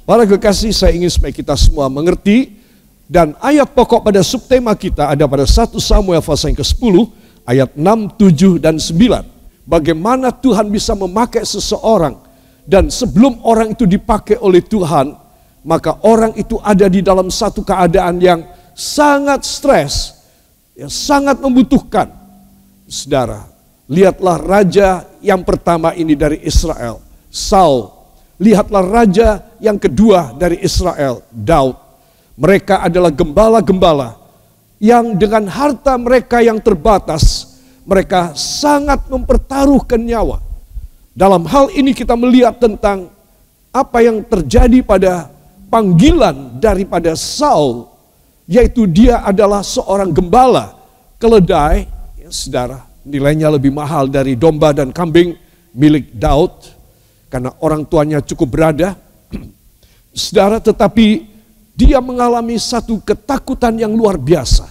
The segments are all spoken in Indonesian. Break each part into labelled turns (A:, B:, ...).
A: Para kekasih, saya ingin supaya kita semua mengerti, dan ayat pokok pada subtema kita ada pada 1 Samuel pasal yang ke-10 ayat 6, 7, dan 9. Bagaimana Tuhan bisa memakai seseorang, dan sebelum orang itu dipakai oleh Tuhan, maka orang itu ada di dalam satu keadaan yang sangat stres, yang sangat membutuhkan. Saudara, lihatlah raja yang pertama ini dari Israel, Saul. Lihatlah raja yang kedua dari Israel, Daud. Mereka adalah gembala-gembala yang dengan harta mereka yang terbatas, mereka sangat mempertaruhkan nyawa. Dalam hal ini kita melihat tentang apa yang terjadi pada panggilan daripada Saul, yaitu dia adalah seorang gembala keledai, ya, saudara, nilainya lebih mahal dari domba dan kambing milik Daud, karena orang tuanya cukup berada. Saudara, tetapi dia mengalami satu ketakutan yang luar biasa.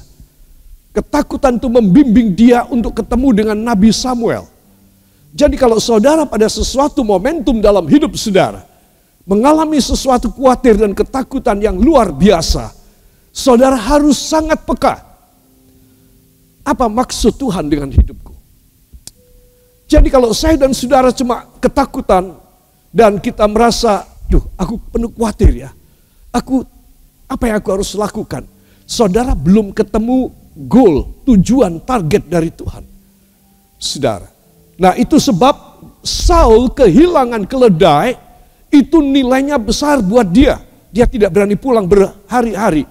A: Ketakutan itu membimbing dia untuk ketemu dengan Nabi Samuel. Jadi kalau saudara pada sesuatu momentum dalam hidup saudara mengalami sesuatu khawatir dan ketakutan yang luar biasa, saudara harus sangat peka. Apa maksud Tuhan dengan hidupku? Jadi kalau saya dan saudara cuma ketakutan dan kita merasa, duh, aku penuh khawatir ya. Apa yang aku harus lakukan? Saudara belum ketemu goal, tujuan, target dari Tuhan. Saudara. Nah, itu sebab Saul kehilangan keledai, itu nilainya besar buat dia. Dia tidak berani pulang berhari-hari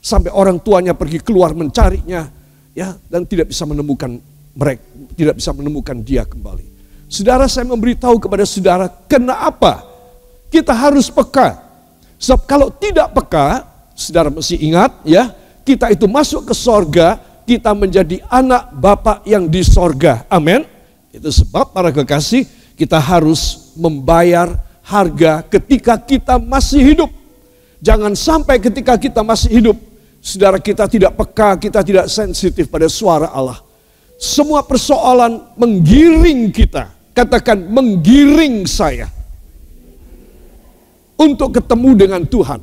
A: sampai orang tuanya pergi keluar mencarinya, ya, dan tidak bisa menemukan mereka, tidak bisa menemukan dia kembali. Saudara, saya memberitahu kepada saudara, kenapa kita harus peka? Sebab kalau tidak peka, saudara mesti ingat ya, kita itu masuk ke sorga, kita menjadi anak Bapa yang di sorga. Amin. Itu sebab para kekasih, kita harus membayar harga ketika kita masih hidup. Jangan sampai ketika kita masih hidup, saudara, kita tidak peka, kita tidak sensitif pada suara Allah. Semua persoalan menggiring kita. Katakan, menggiring saya untuk ketemu dengan Tuhan.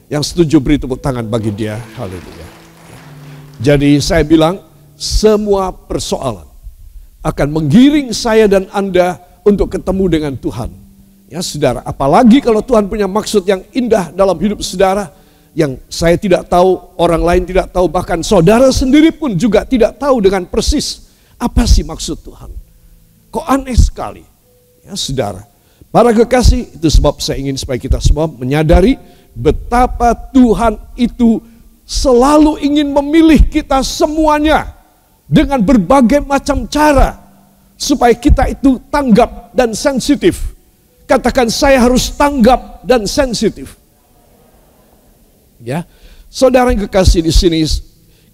A: Yang setuju beri tepuk tangan bagi dia. Haleluya. Jadi saya bilang, semua persoalan akan menggiring saya dan Anda untuk ketemu dengan Tuhan. Ya saudara, apalagi kalau Tuhan punya maksud yang indah dalam hidup saudara, yang saya tidak tahu, orang lain tidak tahu, bahkan saudara sendiri pun juga tidak tahu dengan persis apa sih maksud Tuhan. Kok aneh sekali, ya saudara. Para kekasih, itu sebab saya ingin supaya kita semua menyadari betapa Tuhan itu selalu ingin memilih kita semuanya dengan berbagai macam cara supaya kita itu tanggap dan sensitif. Katakan, saya harus tanggap dan sensitif. Ya, saudara yang kekasih, di sini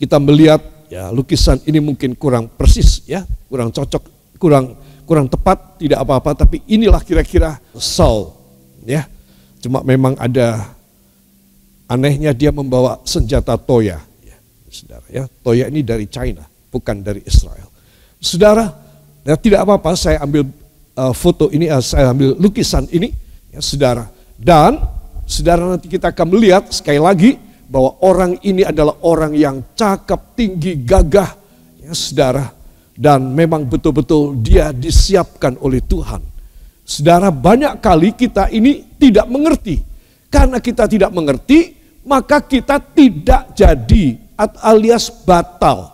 A: kita melihat ya lukisan ini mungkin kurang persis ya, kurang cocok, kurang tepat, tidak apa-apa, tapi inilah kira-kira Saul ya. Cuma memang ada anehnya, dia membawa senjata toya ya, saudara ya. Toya ini dari China, bukan dari Israel. Saudara, ya, tidak apa-apa, saya ambil foto ini, saya ambil lukisan ini ya saudara. Dan saudara, nanti kita akan melihat sekali lagi bahwa orang ini adalah orang yang cakap, tinggi, gagah ya saudara. Dan memang betul-betul dia disiapkan oleh Tuhan. Saudara, banyak kali kita ini tidak mengerti. Karena kita tidak mengerti, maka kita tidak jadi alias batal.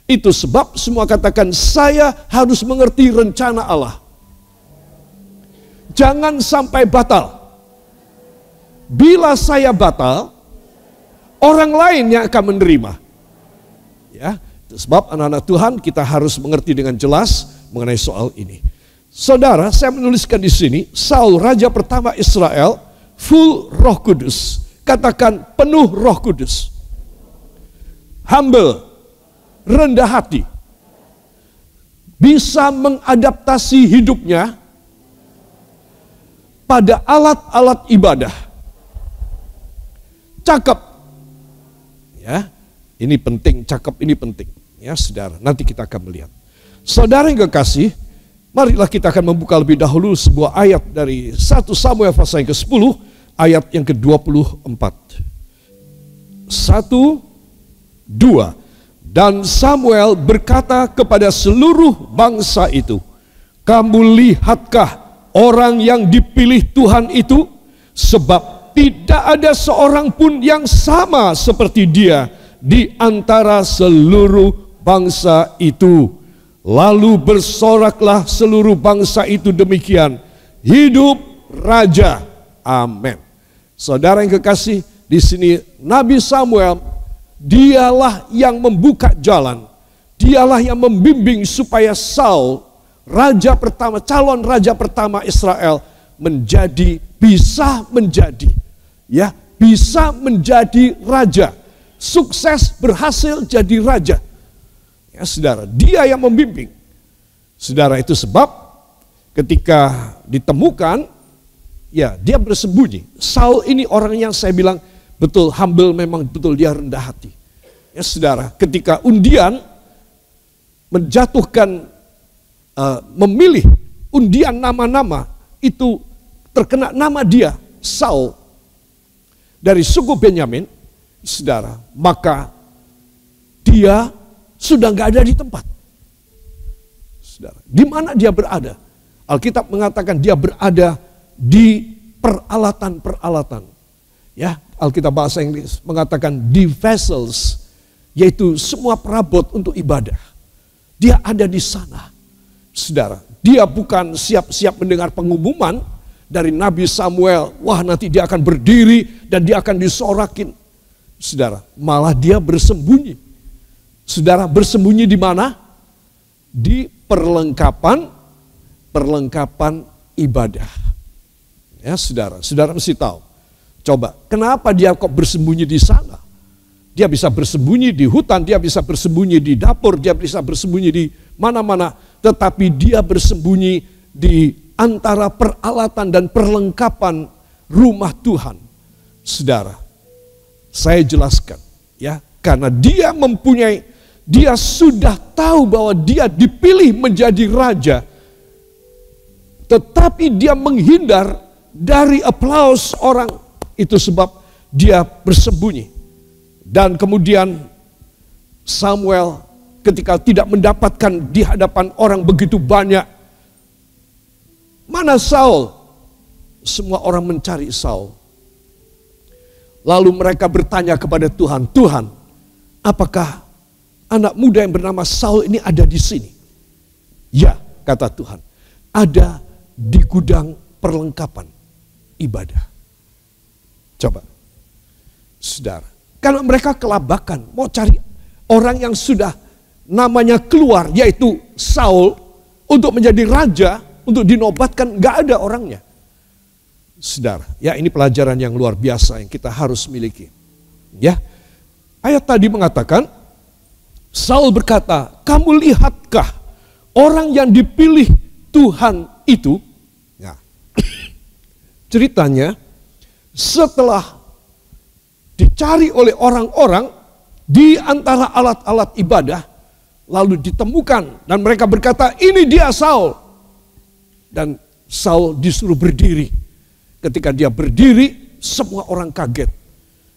A: Itu sebab semua katakan, saya harus mengerti rencana Allah. Jangan sampai batal. Bila saya batal, orang lain yang akan menerima. Ya. Sebab anak-anak Tuhan, kita harus mengerti dengan jelas mengenai soal ini. Saudara, saya menuliskan di sini, Saul raja pertama Israel, full Roh Kudus. Katakan, penuh Roh Kudus. Humble, rendah hati. Bisa mengadaptasi hidupnya pada alat-alat ibadah. Cakep. Ya. Ini penting, cakep ini penting. Ya saudara, nanti kita akan melihat. Saudara yang kekasih, Marilah kita akan membuka lebih dahulu sebuah ayat dari 1 Samuel pasal yang ke-10 ayat yang ke-24. 1, 2. Dan Samuel berkata kepada seluruh bangsa itu, kamu lihatkah orang yang dipilih Tuhan itu? Sebab tidak ada seorang pun yang sama seperti dia di antara seluruh bangsa itu. Lalu bersoraklah seluruh bangsa itu demikian, hidup raja. Amin. Saudara yang kekasih, di sini Nabi Samuel, dialah yang membuka jalan, dialah yang membimbing supaya Saul, raja pertama, calon raja pertama Israel, bisa menjadi raja, sukses berhasil jadi raja. Ya, saudara, dia yang membimbing. Saudara, itu sebab ketika ditemukan, ya dia bersembunyi. Saul ini orang yang saya bilang betul humble, memang betul dia rendah hati. Ya saudara, ketika undian menjatuhkan, memilih undian nama-nama, itu terkena nama dia, Saul, dari suku Benyamin, saudara, maka dia sudah nggak ada di tempat. Saudara, di mana dia berada? Alkitab mengatakan dia berada di peralatan-peralatan. Ya, Alkitab bahasa Inggris mengatakan di vessels, yaitu semua perabot untuk ibadah. Dia ada di sana. Saudara, dia bukan siap-siap mendengar pengumuman dari Nabi Samuel, wah nanti dia akan berdiri dan dia akan disorakin. Saudara, malah dia bersembunyi. Saudara, bersembunyi di mana? Di perlengkapan ibadah. Ya saudara, saudara mesti tahu. Coba, kenapa dia kok bersembunyi di sana? Dia bisa bersembunyi di hutan, dia bisa bersembunyi di dapur, dia bisa bersembunyi di mana-mana. Tetapi dia bersembunyi di antara peralatan dan perlengkapan rumah Tuhan. Saudara, saya jelaskan ya, karena dia sudah tahu bahwa dia dipilih menjadi raja, tetapi dia menghindar dari aplaus orang. Itu sebab dia bersembunyi. Dan kemudian Samuel ketika tidak mendapatkan di hadapan orang begitu banyak, mana Saul? Semua orang mencari Saul. Lalu mereka bertanya kepada Tuhan, Tuhan, apakah anak muda yang bernama Saul ini ada di sini? Ya, kata Tuhan, ada di gudang perlengkapan ibadah. Coba, saudara, karena mereka kelabakan, mau cari orang yang sudah namanya keluar, yaitu Saul, untuk menjadi raja, untuk dinobatkan, gak ada orangnya. Saudara, ya ini pelajaran yang luar biasa yang kita harus miliki. Ya, ayat tadi mengatakan, Saul berkata, kamu lihatkah orang yang dipilih Tuhan itu? Nah, ceritanya setelah dicari oleh orang-orang di antara alat-alat ibadah, lalu ditemukan dan mereka berkata, ini dia Saul. Dan Saul disuruh berdiri. Ketika dia berdiri, semua orang kaget.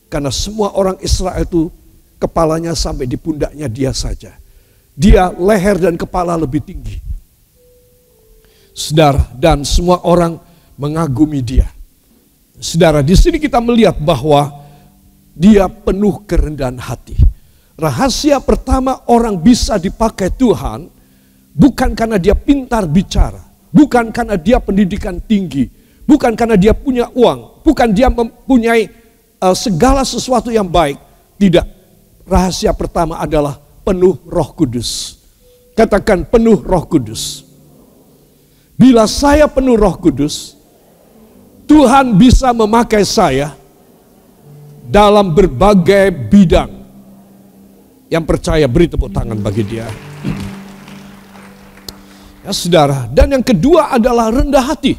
A: Karena semua orang Israel itu kepalanya sampai di pundaknya dia saja. Dia leher dan kepala lebih tinggi. Saudara, dan semua orang mengagumi dia. Saudara, di sini kita melihat bahwa dia penuh kerendahan hati. Rahasia pertama orang bisa dipakai Tuhan bukan karena dia pintar bicara, bukan karena dia pendidikan tinggi, bukan karena dia punya uang, bukan dia mempunyai segala sesuatu yang baik. Tidak. Rahasia pertama adalah penuh Roh Kudus. Katakan penuh Roh Kudus. Bila saya penuh Roh Kudus, Tuhan bisa memakai saya dalam berbagai bidang. Yang percaya beri tepuk tangan bagi dia. Ya saudara, dan yang kedua adalah rendah hati.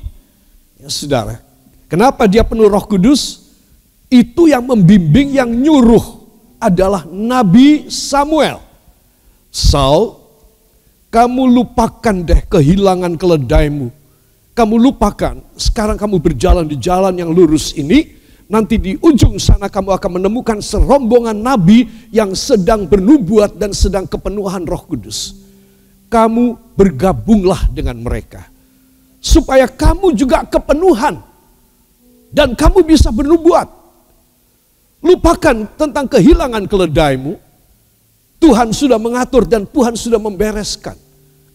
A: Ya saudara, kenapa dia penuh Roh Kudus? Itu yang membimbing, yang nyuruh adalah Nabi Samuel. Saul Kamu lupakan deh kehilangan keledaimu. Kamu lupakan, sekarang kamu berjalan di jalan yang lurus ini, nanti di ujung sana kamu akan menemukan serombongan nabi yang sedang bernubuat dan sedang kepenuhan Roh Kudus. Kamu bergabunglah dengan mereka, supaya kamu juga kepenuhan dan kamu bisa bernubuat. Lupakan tentang kehilangan keledaimu. Tuhan sudah mengatur dan Tuhan sudah membereskan.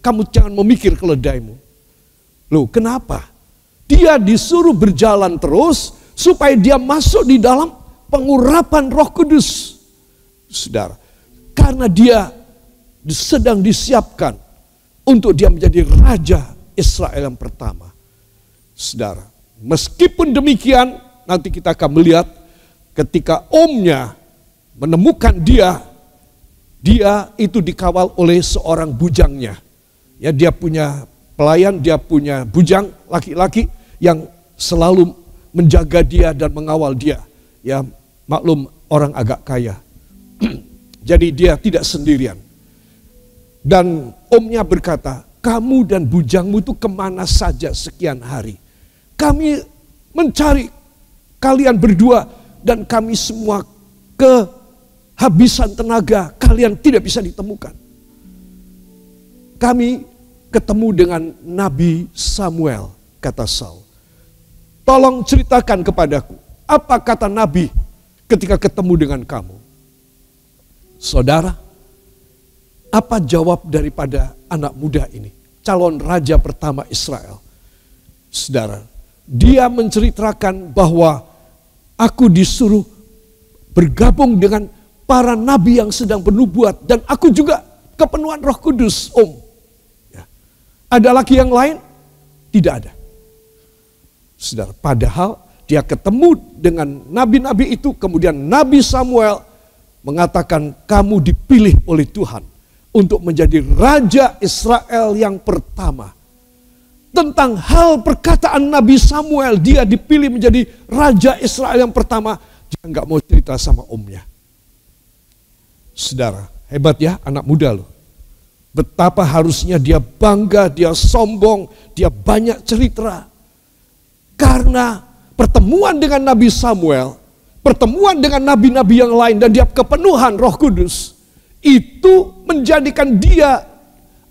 A: Kamu jangan memikir keledaimu. Loh, kenapa? Dia disuruh berjalan terus supaya dia masuk di dalam pengurapan Roh Kudus. Saudara, karena dia sedang disiapkan untuk dia menjadi Raja Israel yang pertama. Saudara, meskipun demikian, nanti kita akan melihat ketika omnya menemukan dia itu dikawal oleh seorang bujangnya. Ya, dia punya pelayan, dia punya bujang laki-laki yang selalu menjaga dia dan mengawal dia. Ya, maklum orang agak kaya. Jadi dia tidak sendirian. Dan omnya berkata, kamu dan bujangmu itu kemana saja sekian hari? Kami mencari kalian berdua dan kami semua kehabisan tenaga. Kalian tidak bisa ditemukan. Kami ketemu dengan Nabi Samuel, kata Saul. Tolong ceritakan kepadaku, apa kata Nabi ketika ketemu dengan kamu? Saudara, apa jawab daripada anak muda ini, calon raja pertama Israel? Saudara, dia menceritakan bahwa aku disuruh bergabung dengan para nabi yang sedang bernubuat dan aku juga kepenuhan Roh Kudus, Om. Ada lagi yang lain? Tidak ada. Saudara, padahal dia ketemu dengan nabi-nabi itu, kemudian Nabi Samuel mengatakan kamu dipilih oleh Tuhan untuk menjadi Raja Israel yang pertama. Tentang hal perkataan Nabi Samuel, dia dipilih menjadi Raja Israel yang pertama, dia nggak mau cerita sama omnya. Saudara, hebat ya anak muda loh. Betapa harusnya dia bangga, dia sombong, dia banyak cerita. Karena pertemuan dengan Nabi Samuel, pertemuan dengan nabi-nabi yang lain dan dia kepenuhan Roh Kudus, itu menjadikan dia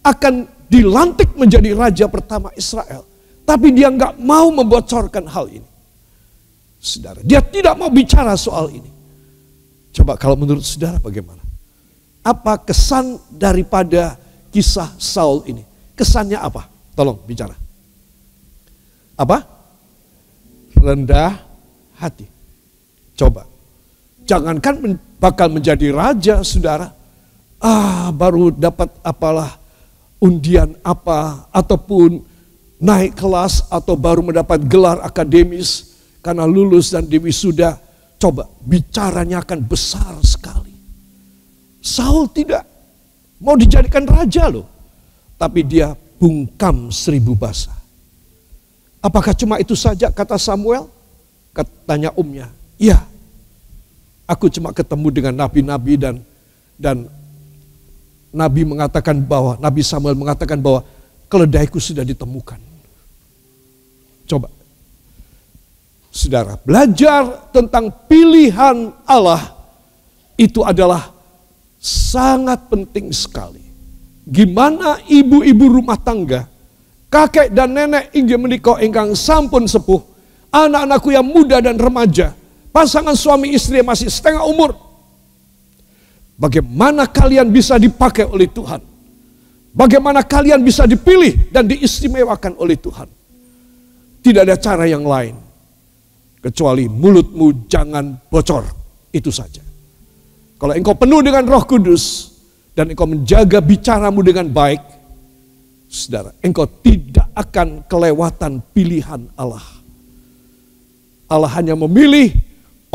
A: akan dilantik menjadi raja pertama Israel. Tapi dia nggak mau membocorkan hal ini. Saudara, dia tidak mau bicara soal ini. Coba kalau menurut saudara bagaimana? Apa kesan daripada kisah Saul ini? Kesannya apa? Tolong bicara. Apa? Rendah hati. Coba. Jangankan bakal menjadi raja, saudara. Baru dapat apalah undian apa, ataupun naik kelas, atau baru mendapat gelar akademis karena lulus dan diwisuda. Coba, bicaranya akan besar sekali. Saul tidak mau dijadikan raja loh. Tapi dia bungkam 1000 bahasa. Apakah cuma itu saja kata Samuel? Katanya omnya, iya. Aku cuma ketemu dengan nabi-nabi dan Nabi mengatakan bahwa, Nabi Samuel mengatakan bahwa keledaiku sudah ditemukan. Coba. Saudara, belajar tentang pilihan Allah itu adalah sangat penting sekali. Gimana ibu-ibu rumah tangga, kakek dan nenek inggih menika ingkang sampun sepuh, anak-anakku yang muda dan remaja, pasangan suami istri yang masih setengah umur, bagaimana kalian bisa dipakai oleh Tuhan? Bagaimana kalian bisa dipilih dan diistimewakan oleh Tuhan? Tidak ada cara yang lain kecuali mulutmu jangan bocor, itu saja. Kalau engkau penuh dengan Roh Kudus dan engkau menjaga bicaramu dengan baik, saudara, engkau tidak akan kelewatan pilihan Allah. Allah hanya memilih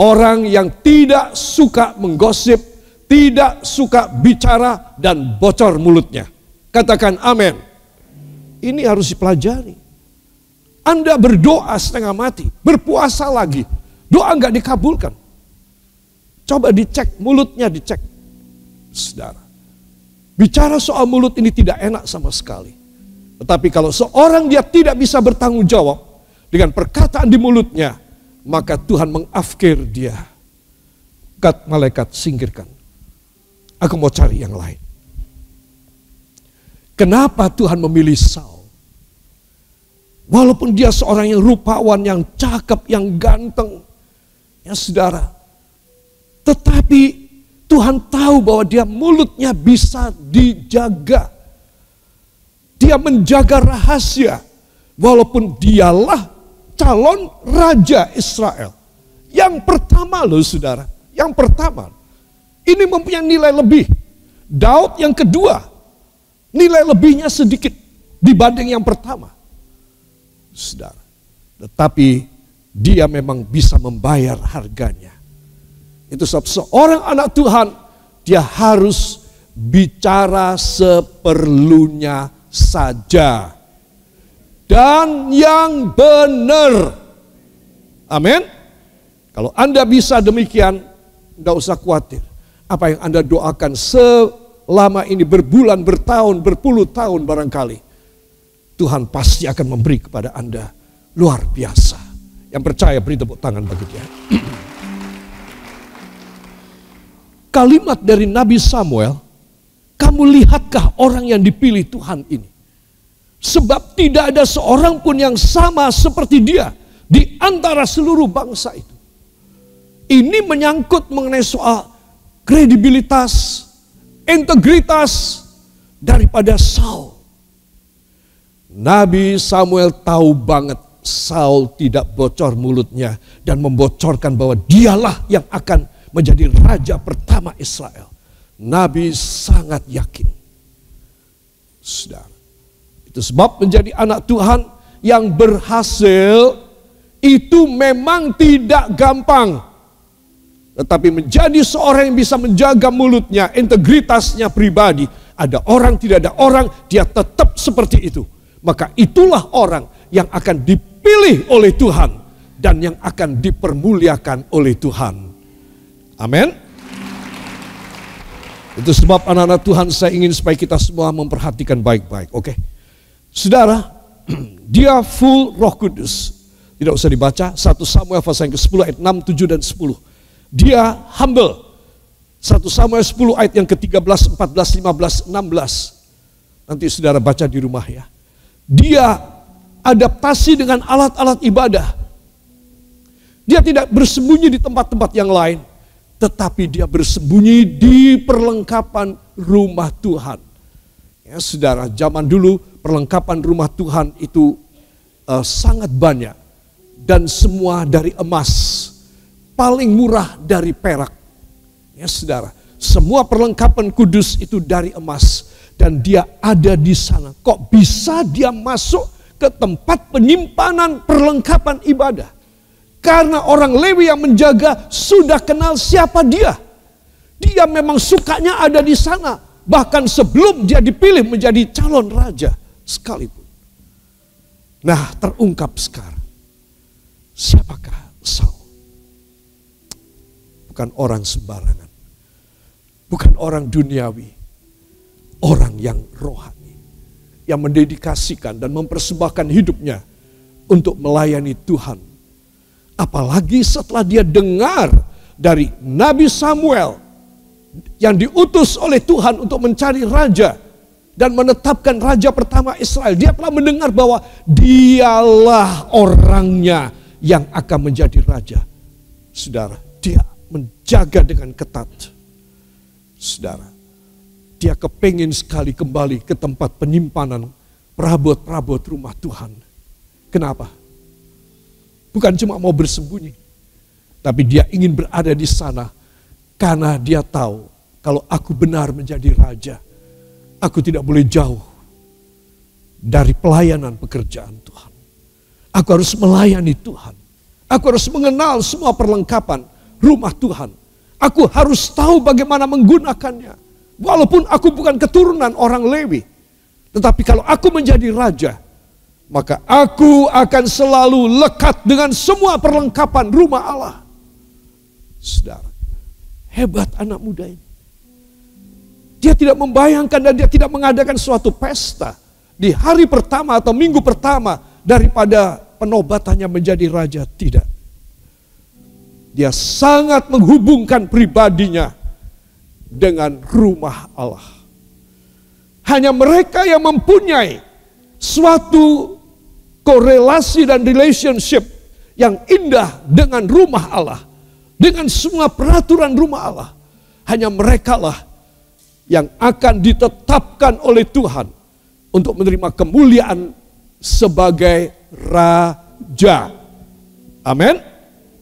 A: orang yang tidak suka menggosip, tidak suka bicara dan bocor mulutnya. Katakan amin. Ini harus dipelajari. Anda berdoa setengah mati, berpuasa lagi, doa enggak dikabulkan. Coba dicek, mulutnya dicek. Saudara, Bicara soal mulut ini tidak enak sama sekali. Tetapi kalau seorang dia tidak bisa bertanggung jawab dengan perkataan di mulutnya, maka Tuhan mengafkir dia. Kata malaikat, singkirkan. Aku mau cari yang lain. Kenapa Tuhan memilih Saul? Walaupun dia seorang yang rupawan, yang cakep, yang ganteng, ya saudara. Tetapi Tuhan tahu bahwa dia mulutnya bisa dijaga. Dia menjaga rahasia. Walaupun dialah calon raja Israel. Yang pertama loh saudara. Yang pertama. Ini mempunyai nilai lebih. Daud yang kedua. Nilai lebihnya sedikit dibanding yang pertama. Saudara. Tetapi dia memang bisa membayar harganya. Itu sebab seorang anak Tuhan, dia harus bicara seperlunya saja. Dan yang benar. Amin. Kalau Anda bisa demikian, tidak usah khawatir. Apa yang Anda doakan selama ini berbulan, bertahun, berpuluh tahun barangkali. Tuhan pasti akan memberi kepada Anda luar biasa. Yang percaya beri tepuk tangan bagi dia. Kalimat dari Nabi Samuel, kamu lihatkah orang yang dipilih Tuhan ini? Sebab tidak ada seorang pun yang sama seperti dia di antara seluruh bangsa itu. Ini menyangkut mengenai soal kredibilitas, integritas daripada Saul. Nabi Samuel tahu banget Saul tidak bocor mulutnya dan membocorkan bahwa dialah yang akan menjadi raja pertama Israel. Nabi sangat yakin. Saudara, itu sebab menjadi anak Tuhan yang berhasil itu memang tidak gampang. Tetapi menjadi seorang yang bisa menjaga mulutnya, integritasnya pribadi. Ada orang, tidak ada orang, dia tetap seperti itu. Maka itulah orang yang akan dipilih oleh Tuhan dan yang akan dipermuliakan oleh Tuhan. Amin. Itu sebab anak-anak Tuhan saya ingin supaya kita semua memperhatikan baik-baik. Oke. Saudara, dia full Roh Kudus. Tidak usah dibaca. 1 Samuel pasal yang ke-10 ayat 6, 7 dan 10. Dia humble. 1 Samuel 10 ayat yang ke-13, 14, 15, 16. Nanti saudara baca di rumah ya. Dia adaptasi dengan alat-alat ibadah. Dia tidak bersembunyi di tempat-tempat yang lain. Tetapi dia bersembunyi di perlengkapan rumah Tuhan. Ya saudara, zaman dulu perlengkapan rumah Tuhan itu sangat banyak. Dan semua dari emas. Paling murah dari perak. Ya saudara, semua perlengkapan kudus itu dari emas. Dan dia ada di sana. Kok bisa dia masuk ke tempat penyimpanan perlengkapan ibadah? Karena orang Lewi yang menjaga sudah kenal siapa dia. Dia memang sukanya ada di sana. Bahkan sebelum dia dipilih menjadi calon raja sekalipun. Nah, terungkap sekarang. Siapakah Saul? Bukan orang sembarangan. Bukan orang duniawi. Orang yang rohani. Yang mendedikasikan dan mempersembahkan hidupnya untuk melayani Tuhan. Apalagi setelah dia dengar dari Nabi Samuel yang diutus oleh Tuhan untuk mencari raja dan menetapkan raja pertama Israel. Dia telah mendengar bahwa dialah orangnya yang akan menjadi raja. Saudara, dia menjaga dengan ketat. Saudara, dia kepingin sekali kembali ke tempat penyimpanan perabot-perabot rumah Tuhan. Kenapa? Bukan cuma mau bersembunyi, tapi dia ingin berada di sana karena dia tahu kalau aku benar menjadi raja, aku tidak boleh jauh dari pelayanan pekerjaan Tuhan. Aku harus melayani Tuhan. Aku harus mengenal semua perlengkapan rumah Tuhan. Aku harus tahu bagaimana menggunakannya. Walaupun aku bukan keturunan orang Lewi, tetapi kalau aku menjadi raja, maka aku akan selalu lekat dengan semua perlengkapan rumah Allah. Saudara, hebat anak muda ini. Dia tidak membayangkan dan dia tidak mengadakan suatu pesta di hari pertama atau minggu pertama daripada penobatannya menjadi raja. Tidak. Dia sangat menghubungkan pribadinya dengan rumah Allah. Hanya mereka yang mempunyai suatu korelasi dan relationship yang indah dengan rumah Allah, dengan semua peraturan rumah Allah, hanya merekalah yang akan ditetapkan oleh Tuhan untuk menerima kemuliaan sebagai raja. Amin.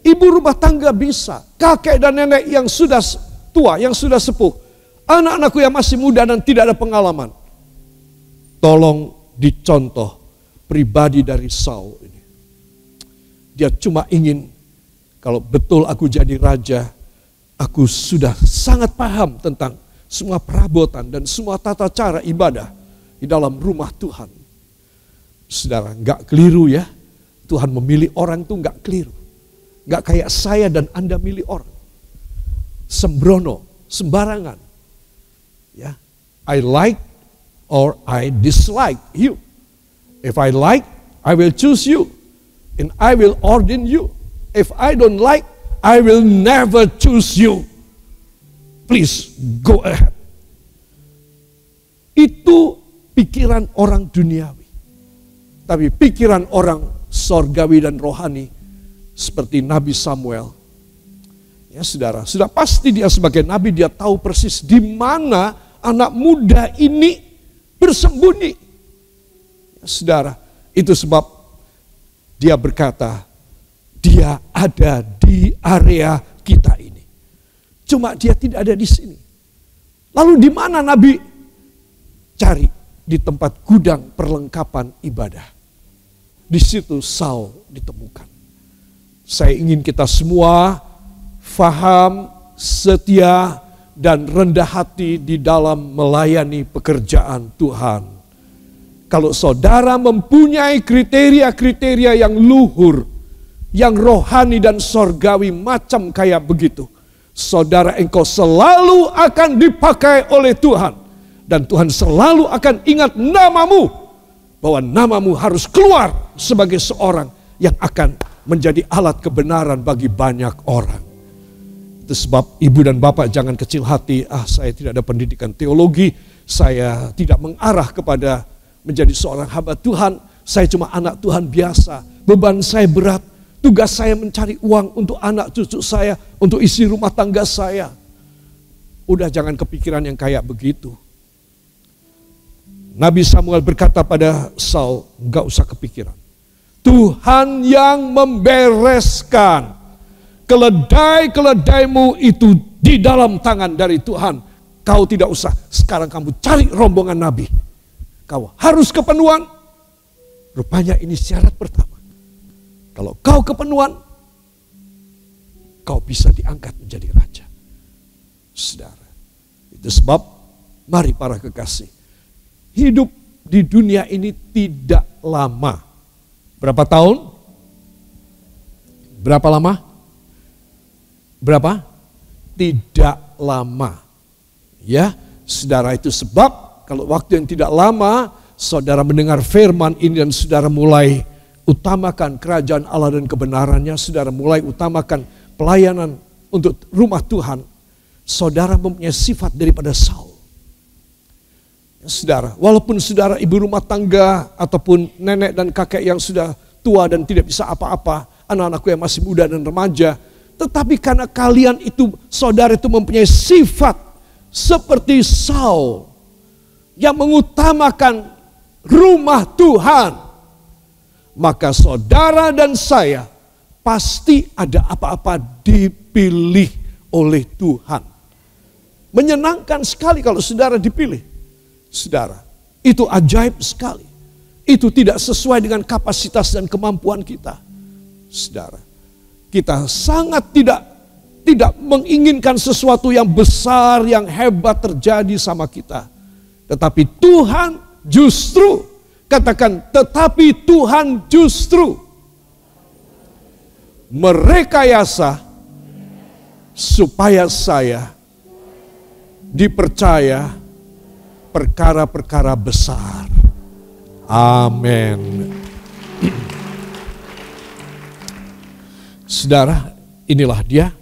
A: Ibu rumah tangga bisa, kakek dan nenek yang sudah tua, yang sudah sepuh, anak-anakku yang masih muda dan tidak ada pengalaman. Tolong dicontoh pribadi dari Saul ini. Dia cuma ingin, kalau betul aku jadi raja, aku sudah sangat paham tentang semua perabotan dan semua tata cara ibadah di dalam rumah Tuhan. Saudara, enggak keliru ya. Tuhan memilih orang itu enggak keliru. Enggak kayak saya dan Anda milih orang. Sembrono, sembarangan. Ya, I like or I dislike you. If I like, I will choose you. And I will ordain you. If I don't like, I will never choose you. Please go ahead. Itu pikiran orang duniawi. Tapi pikiran orang sorgawi dan rohani seperti Nabi Samuel. Ya saudara, sudah pasti dia sebagai nabi, dia tahu persis di mana anak muda ini bersembunyi. Ya, saudara, itu sebab dia berkata, dia ada di area kita ini. Cuma dia tidak ada di sini. Lalu di mana Nabi cari? Di tempat gudang perlengkapan ibadah. Di situ Saul ditemukan. Saya ingin kita semua faham, setia, dan rendah hati di dalam melayani pekerjaan Tuhan. Kalau saudara mempunyai kriteria-kriteria yang luhur, yang rohani dan sorgawi macam kayak begitu, saudara, engkau selalu akan dipakai oleh Tuhan. Dan Tuhan selalu akan ingat namamu. Bahwa namamu harus keluar sebagai seorang yang akan menjadi alat kebenaran bagi banyak orang. Itu sebab ibu dan bapak jangan kecil hati. Saya tidak ada pendidikan teologi. Saya tidak mengarah kepada menjadi seorang hamba Tuhan. Saya cuma anak Tuhan biasa. Beban saya berat. Tugas saya mencari uang untuk anak cucu saya, untuk isi rumah tangga saya. Udah jangan kepikiran yang kayak begitu. Nabi Samuel berkata pada Saul, enggak usah kepikiran. Tuhan yang membereskan. Keledai-keledaimu itu di dalam tangan dari Tuhan. Kau tidak usah, sekarang kamu cari rombongan Nabi. Kau harus kepenuhan. Rupanya ini syarat pertama. Kalau kau kepenuhan, kau bisa diangkat menjadi raja. Saudara, itu sebab mari para kekasih, hidup di dunia ini tidak lama. Berapa tahun? Berapa lama? Berapa? Tidak lama. Ya, saudara, itu sebab kalau waktu yang tidak lama, saudara mendengar firman ini dan saudara mulai utamakan kerajaan Allah dan kebenarannya, saudara mulai utamakan pelayanan untuk rumah Tuhan, saudara mempunyai sifat daripada Saul. Ya, saudara, walaupun saudara ibu rumah tangga ataupun nenek dan kakek yang sudah tua dan tidak bisa apa-apa, anak-anakku yang masih muda dan remaja, tetapi karena kalian itu, saudara itu mempunyai sifat seperti Saul yang mengutamakan rumah Tuhan, maka saudara dan saya pasti ada apa-apa dipilih oleh Tuhan. Menyenangkan sekali kalau saudara dipilih. Saudara, itu ajaib sekali. Itu tidak sesuai dengan kapasitas dan kemampuan kita. Saudara, kita sangat tidak menginginkan sesuatu yang besar, yang hebat terjadi sama kita. Tetapi Tuhan justru, katakan, tetapi Tuhan justru merekayasa supaya saya dipercaya perkara-perkara besar. Amin. Saudara, inilah dia.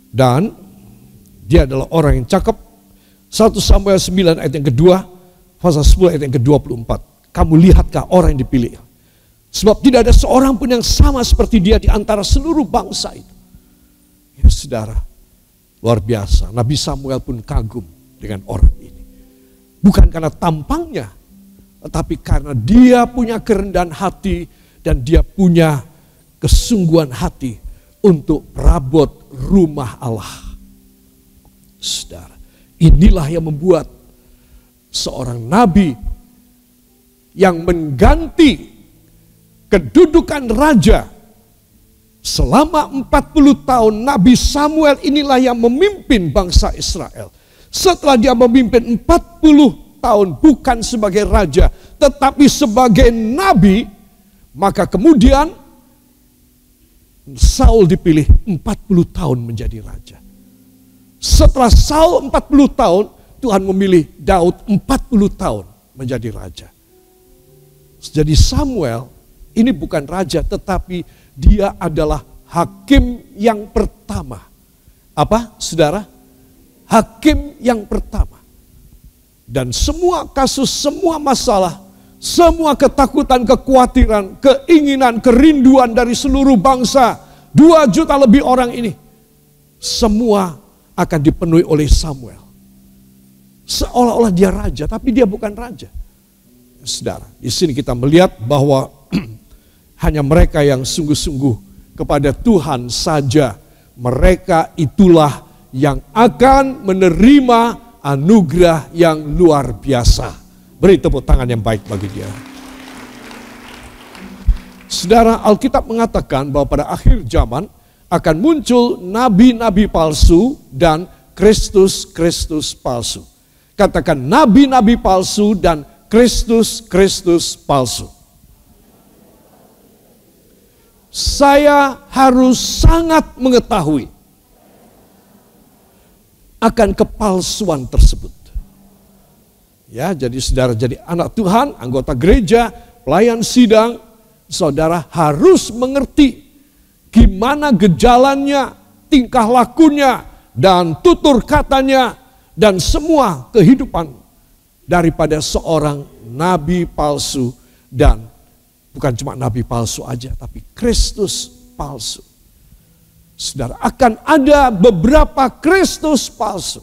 A: Dan dia adalah orang yang cakep. 1 Samuel 9 ayat yang kedua, pasal 10 ayat yang ke-24. Kamu lihatkah orang yang dipilih? Sebab tidak ada seorang pun yang sama seperti dia di antara seluruh bangsa itu. Ya saudara, luar biasa. Nabi Samuel pun kagum dengan orang ini. Bukan karena tampangnya, tetapi karena dia punya kerendahan hati dan dia punya kesungguhan hati untuk perabot rumah Allah. Saudara, inilah yang membuat seorang nabi yang mengganti kedudukan raja selama 40 tahun. Nabi Samuel inilah yang memimpin bangsa Israel. Setelah dia memimpin 40 tahun bukan sebagai raja tetapi sebagai nabi, maka kemudian Saul dipilih 40 tahun menjadi raja. Setelah Saul 40 tahun, Tuhan memilih Daud 40 tahun menjadi raja. Jadi Samuel ini bukan raja, tetapi dia adalah hakim yang pertama. Apa, saudara? Hakim yang pertama. Dan semua kasus, semua masalah, semua ketakutan, kekhawatiran, keinginan, kerinduan dari seluruh bangsa, 2 juta lebih orang ini, semua akan dipenuhi oleh Samuel. Seolah-olah dia raja, tapi dia bukan raja. Saudara, di sini kita melihat bahwa hanya mereka yang sungguh-sungguh kepada Tuhan saja, mereka itulah yang akan menerima anugerah yang luar biasa. Beri tepuk tangan yang baik bagi dia. Saudara, Alkitab mengatakan bahwa pada akhir zaman akan muncul nabi-nabi palsu dan Kristus-Kristus palsu. Katakan nabi-nabi palsu dan Kristus-Kristus palsu. Saya harus sangat mengetahui akan kepalsuan tersebut. Ya, jadi saudara jadi anak Tuhan, anggota gereja, pelayan sidang, saudara harus mengerti gimana gejalanya, tingkah lakunya, dan tutur katanya, dan semua kehidupan daripada seorang nabi palsu. Dan bukan cuma nabi palsu aja, tapi Kristus palsu. Saudara, akan ada beberapa Kristus palsu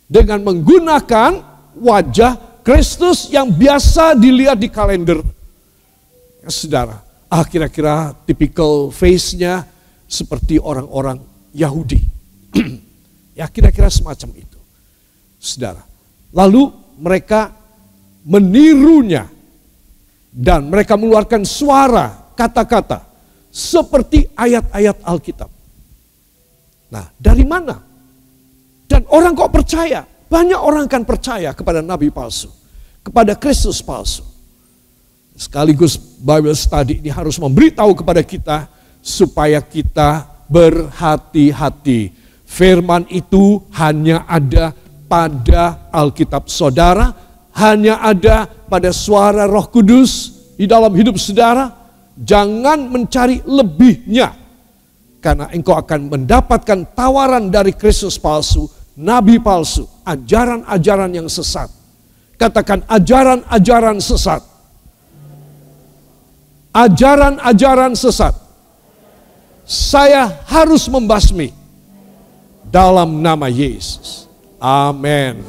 A: dengan menggunakan wajah Kristus yang biasa dilihat di kalender. Ya, saudara, kira-kira typical face-nya seperti orang-orang Yahudi. Ya, kira-kira semacam itu. Saudara, lalu mereka menirunya dan mereka mengeluarkan suara, kata-kata seperti ayat-ayat Alkitab. Nah, dari mana? Dan orang kok percaya? Banyak orang kan percaya kepada nabi palsu, kepada Kristus palsu. Sekaligus Bible study ini harus memberitahu kepada kita supaya kita berhati-hati. Firman itu hanya ada pada Alkitab saudara, hanya ada pada suara Roh Kudus di dalam hidup saudara. Jangan mencari lebihnya, karena engkau akan mendapatkan tawaran dari Kristus palsu, nabi palsu, ajaran-ajaran yang sesat. Katakan ajaran-ajaran sesat. Ajaran-ajaran sesat. Saya harus membasmi dalam nama Yesus. Amin.